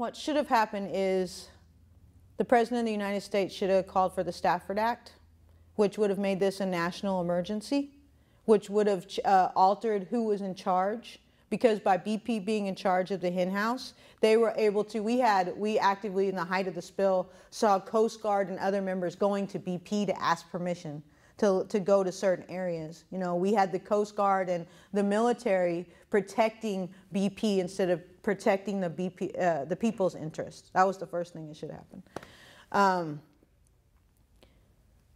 what should have happened is the President of the United States should have called for the Stafford Act, which would have made this a national emergency, which would have altered who was in charge. Because by BP being in charge of the hen house, they were able to, we actively in the height of the spill saw Coast Guard and other members going to BP to ask permission to go to certain areas. You know, we had the Coast Guard and the military protecting BP instead of protecting the people's interests. That was the first thing that should happen.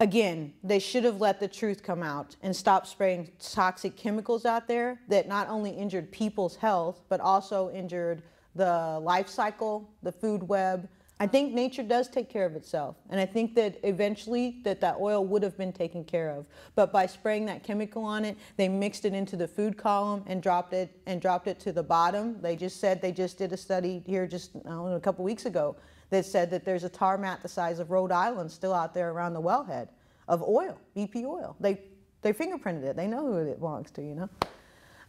Again, they should have let the truth come out and stopped spraying toxic chemicals out there that not only injured people's health, but also injured the life cycle, the food web. I think nature does take care of itself. And I think that eventually that oil would have been taken care of. But by spraying that chemical on it, they mixed it into the food column and dropped it to the bottom. They just said, they just did a study here just a couple weeks ago that said that there's a tar mat the size of Rhode Island still out there around the wellhead of oil, BP oil. They fingerprinted it. They know who it belongs to, you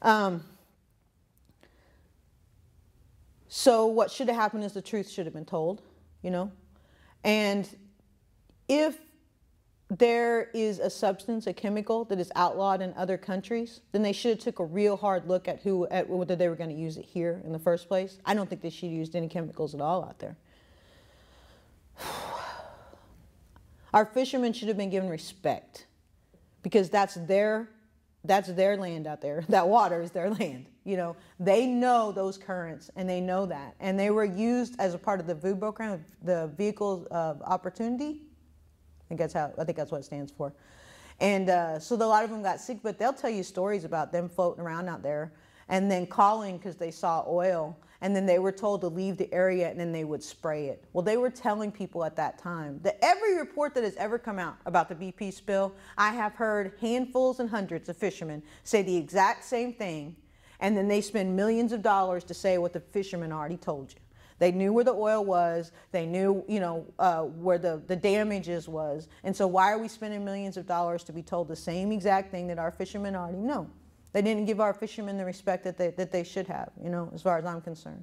know. So what should have happened is the truth should have been told, you know. And if there is a substance, a chemical that is outlawed in other countries, then they should have took a real hard look at whether they were going to use it here in the first place. I don't think they should have used any chemicals at all out there. Our fishermen should have been given respect because that's their land out there. That water is their land. You know, they know those currents and they know that. And they were used as a part of the VOO program, the Vehicles of Opportunity. I think that's what it stands for. And so a lot of them got sick, but they'll tell you stories about them floating around out there and then calling because they saw oil. And then they were told to leave the area and then they would spray it. Well, they were telling people at that time that every report that has ever come out about the BP spill, I have heard handfuls and hundreds of fishermen say the exact same thing. And then they spend millions of dollars to say what the fishermen already told you. They knew where the oil was. They knew, you know, where the damages was. And so why are we spending millions of dollars to be told the same exact thing that our fishermen already know? They didn't give our fishermen the respect that they should have, you know, as far as I'm concerned.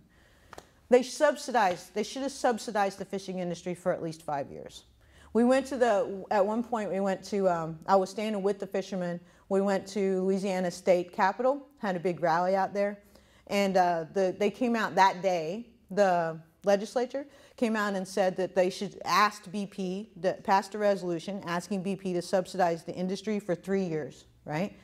They should have subsidized the fishing industry for at least 5 years. We went to at one point we went to, I was standing with the fishermen. We went to Louisiana State Capitol, had a big rally out there. And they came out that day, the legislature came out and said that they should ask BP, passed a resolution asking BP to subsidize the industry for 3 years, right?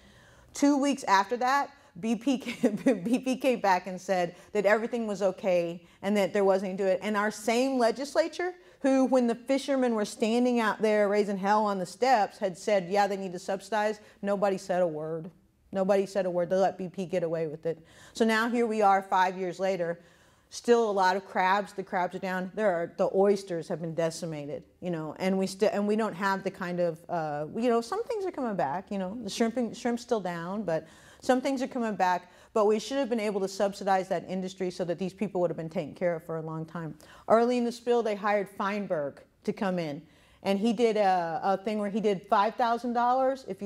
2 weeks after that, BP came back and said that everything was okay and that there wasn't to do it. And our same legislature, who when the fishermen were standing out there raising hell on the steps, had said, yeah, they need to subsidize, nobody said a word. Nobody said a word. They let BP get away with it. So now here we are 5 years later. Still a lot of crabs. The crabs are down. The oysters have been decimated, you know, and we don't have the kind of, you know, some things are coming back, you know, the shrimp's still down, but some things are coming back. But we should have been able to subsidize that industry so that these people would have been taken care of for a long time. Early in the spill, they hired Feinberg to come in, and he did a thing where he did $5,000 if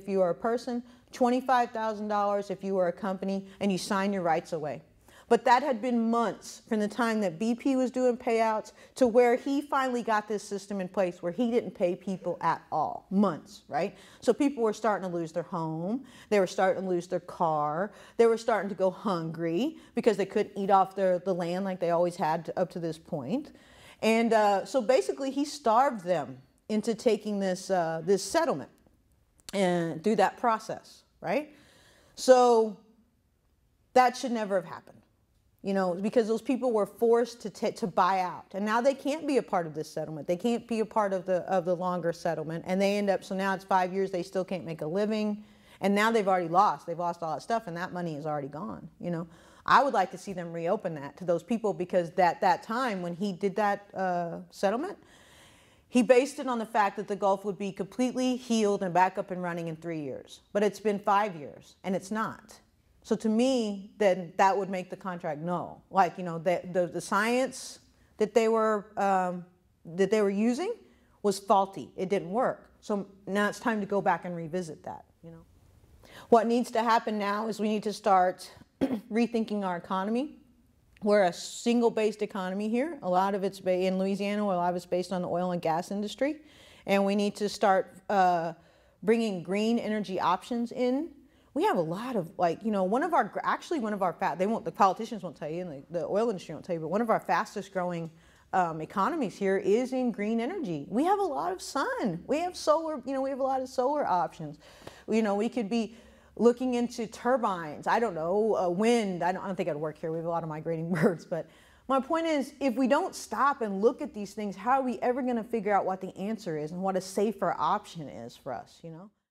you were a person, $25,000 if you were a company, and you sign your rights away. But that had been months from the time that BP was doing payouts to where he finally got this system in place where he didn't pay people at all. Months, right? So people were starting to lose their home. They were starting to lose their car. They were starting to go hungry because they couldn't eat off the land like they always had up to this point. And so basically he starved them into taking this, this settlement and through that process, right? So that should never have happened. You know, because those people were forced to buy out, and now they can't be a part of this settlement. They can't be a part of the longer settlement, and they end up. So now it's 5 years. They still can't make a living, and now they've already lost. They've lost all that stuff, and that money is already gone. You know, I would like to see them reopen that to those people because that time when he did that settlement, he based it on the fact that the Gulf would be completely healed and back up and running in 3 years. But it's been 5 years, and it's not. So to me, then that would make the contract null. Like, you know, the science that they were using was faulty. It didn't work. So now it's time to go back and revisit that, you know. What needs to happen now is we need to start rethinking our economy. We're a single-based economy here. A lot of it's in Louisiana, a lot of it's based on the oil and gas industry. And we need to start bringing green energy options in. We have a lot of, like, you know, the politicians won't tell you, and the oil industry won't tell you, but one of our fastest growing economies here is in green energy. We have a lot of sun. We have solar, you know, we have a lot of solar options. You know, we could be looking into turbines. I don't know, wind. I don't think I'd work here. We have a lot of migrating birds. But my point is, if we don't stop and look at these things, how are we ever going to figure out what the answer is and what a safer option is for us, you know?